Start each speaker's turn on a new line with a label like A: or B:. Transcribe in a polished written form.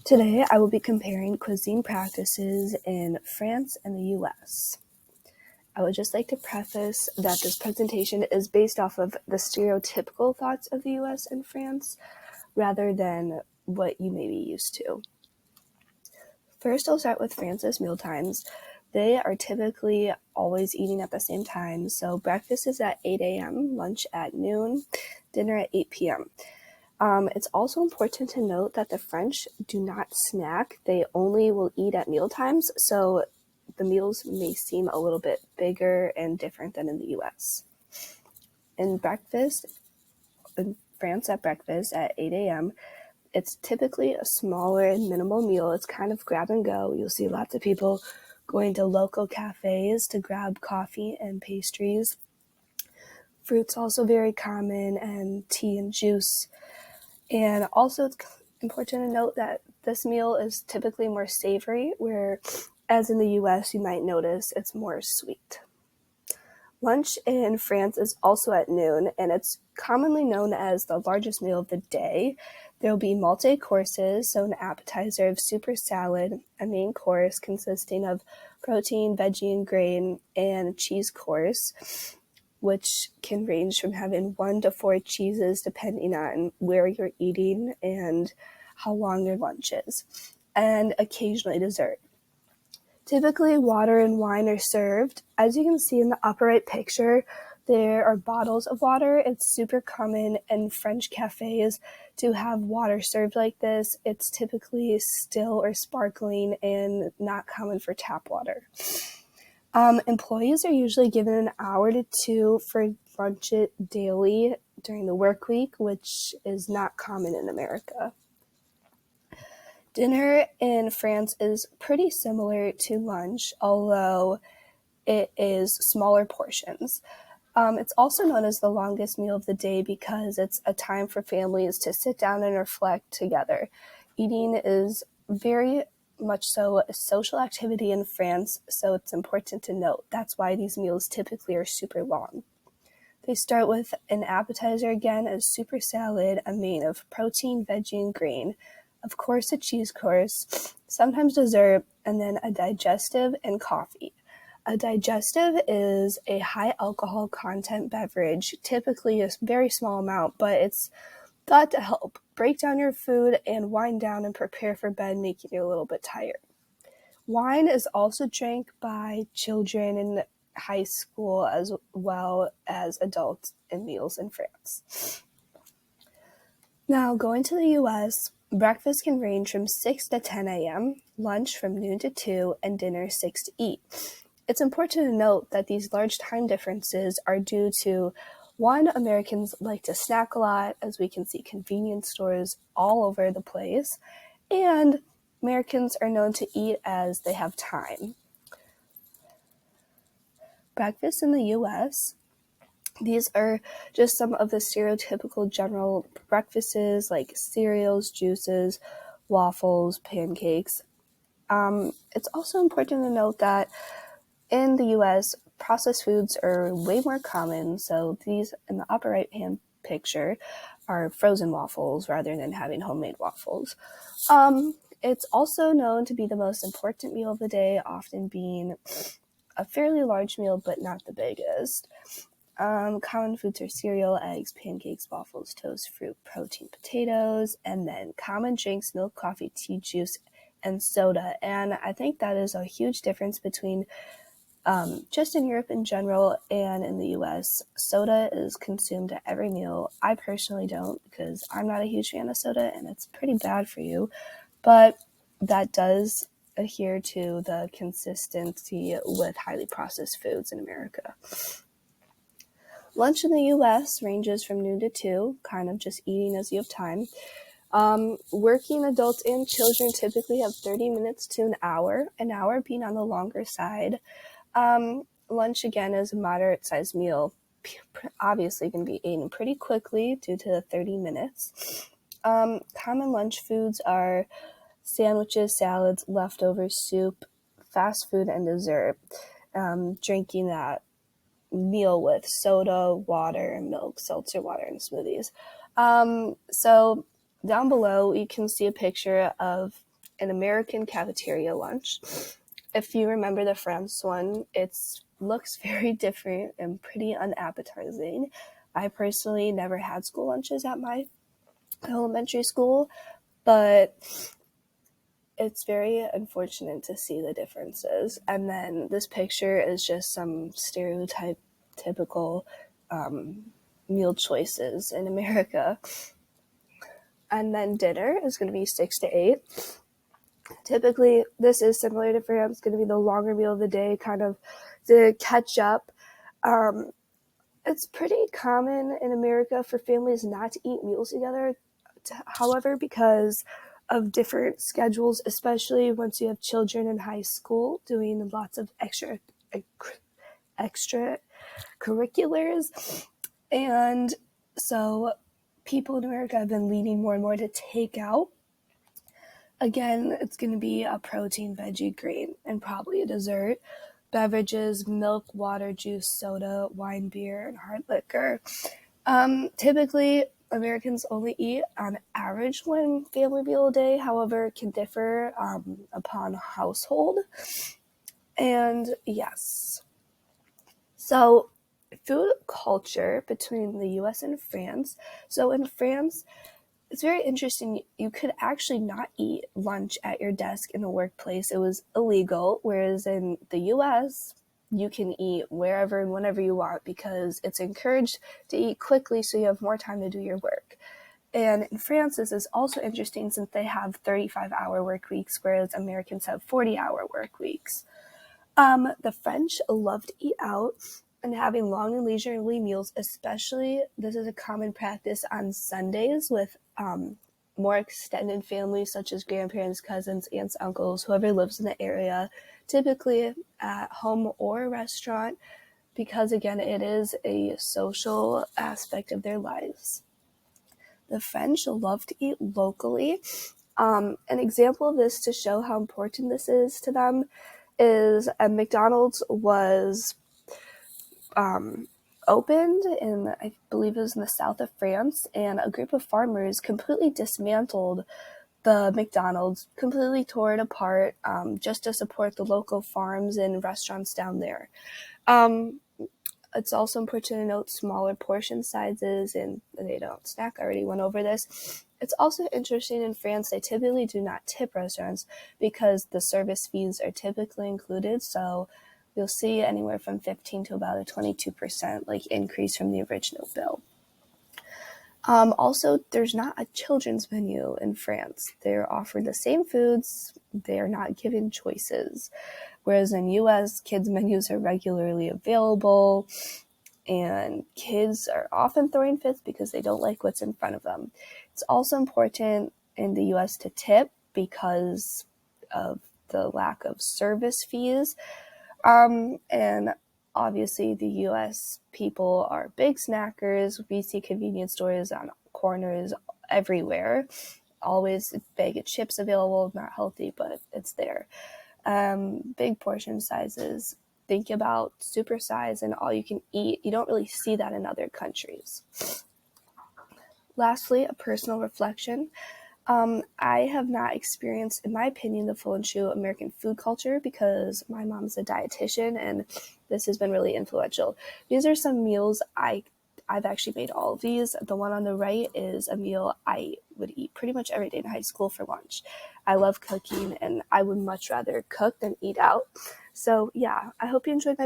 A: Today, I will be comparing cuisine practices in France and the US. I would just like to preface that this presentation is based off of the stereotypical thoughts of the US and France, rather than what you may be used to. First, I'll start with France's meal times. They are typically always eating at the same time, so breakfast is at 8 a.m., lunch at noon, dinner at 8 p.m. It's also important to note that the French do not snack. They only will eat at meal times, so the meals may seem a little bit bigger and different than in the US. In France at breakfast at 8 a.m., it's typically a smaller and minimal meal. It's kind of grab and go. You'll see lots of people going to local cafes to grab coffee and pastries. Fruit's also very common, and tea and juice. And also, it's important to note that this meal is typically more savory, whereas in the US, you might notice it's more sweet. Lunch in France is also at noon, and it's commonly known as the largest meal of the day. There will be multi-courses, so an appetizer of soup or salad, a main course consisting of protein, veggie, and grain, and a cheese course, which can range from having 1 to 4 cheeses depending on where you're eating and how long your lunch is, and occasionally dessert. Typically, water and wine are served. As you can see in the upper right picture, there are bottles of water. It's super common in French cafes to have water served like this. It's typically still or sparkling and not common for tap water. Employees are usually given an hour to 2 for lunch daily during the work week, which is not common in America. Dinner in France is pretty similar to lunch, although it is smaller portions. It's also known as the longest meal of the day because it's a time for families to sit down and reflect together. Eating is very much so a social activity in France, so it's important to note. That's why these meals typically are super long. They start with an appetizer again, a super salad, a main of protein, veggie, and grain, of course a cheese course, sometimes dessert, and then a digestive and coffee. A digestive is a high alcohol content beverage, typically a very small amount, but it's thought to help break down your food and wind down and prepare for bed, making you a little bit tired. Wine is also drank by children in high school as well as adults in meals in France. Now, going to the US, breakfast can range from 6 to 10 a.m., lunch from noon to 2, and dinner 6 to 8. It's important to note that these large time differences are due to, one, Americans like to snack a lot, as we can see convenience stores all over the place, and Americans are known to eat as they have time. Breakfast in the US, these are just some of the stereotypical general breakfasts like cereals, juices, waffles, pancakes. It's also important to note that in the US, processed foods are way more common, so these in the upper right-hand picture are frozen waffles rather than having homemade waffles. It's also known to be the most important meal of the day, often being a fairly large meal, but not the biggest. Common foods are cereal, eggs, pancakes, waffles, toast, fruit, protein, potatoes, and then common drinks, milk, coffee, tea, juice, and soda. And I think that is a huge difference between just in Europe in general and in the US. Soda is consumed at every meal. I personally don't because I'm not a huge fan of soda and it's pretty bad for you, but that does adhere to the consistency with highly processed foods in America. Lunch in the US ranges from noon to 2, kind of just eating as you have time. Working adults and children typically have 30 minutes to an hour being on the longer side. Lunch, again, is a moderate-sized meal, obviously going to be eaten pretty quickly due to the 30 minutes. Common lunch foods are sandwiches, salads, leftovers, soup, fast food, and dessert. Drinking that meal with soda, water, milk, seltzer water, and smoothies. So down below, you can see a picture of an American cafeteria lunch. If you remember the France one, it looks very different and pretty unappetizing. I personally never had school lunches at my elementary school, but it's very unfortunate to see the differences. And then this picture is just some typical meal choices in America. And then dinner is going to be 6 to 8. Typically, this is similar to France. It's going to be the longer meal of the day, kind of to catch up. It's pretty common in America for families not to eat meals together, however, because of different schedules, especially once you have children in high school doing lots of extra curriculars. And so people in America have been leaning more and more to take out. Again, it's going to be a protein, veggie, green, and probably a dessert. Beverages, milk, water, juice, soda, wine, beer, and hard liquor. Typically, Americans only eat on average one family meal a day. However, it can differ upon household. And yes. So, food culture between the US and France. So in France, it's very interesting. You could actually not eat lunch at your desk in the workplace. It was illegal, whereas in the US, you can eat wherever and whenever you want because it's encouraged to eat quickly so you have more time to do your work. And in France, this is also interesting since they have 35-hour work weeks, whereas Americans have 40-hour work weeks. The French love to eat out and having long and leisurely meals, especially this is a common practice on Sundays with more extended families such as grandparents, cousins, aunts, uncles, whoever lives in the area, typically at home or a restaurant, because again, it is a social aspect of their lives. The French love to eat locally. An example of this to show how important this is to them is McDonald's was opened in, I believe it was in the south of France, and a group of farmers completely dismantled the McDonald's, completely tore it apart just to support the local farms and restaurants down there. It's also important to note smaller portion sizes and they don't snack. I already went over this. It's also interesting in France, they typically do not tip restaurants because the service fees are typically included. So you'll see anywhere from 15 to about a 22% increase from the original bill. Also, there's not a children's menu in France. They're offered the same foods. They're not given choices. Whereas in US, kids' menus are regularly available, and kids are often throwing fits because they don't like what's in front of them. It's also important in the US to tip because of the lack of service fees. And obviously the US people are big snackers. We see convenience stores on corners everywhere. Always a bag of chips available, not healthy, but it's there. Big portion sizes. Think about super size and all you can eat. You don't really see that in other countries. Lastly, a personal reflection. I have not experienced, in my opinion, the full and true American food culture because my mom's a dietitian and this has been really influential. These are some meals I've actually made all of these. The one on the right is a meal I would eat pretty much every day in high school for lunch. I love cooking and I would much rather cook than eat out. So yeah, I hope you enjoyed my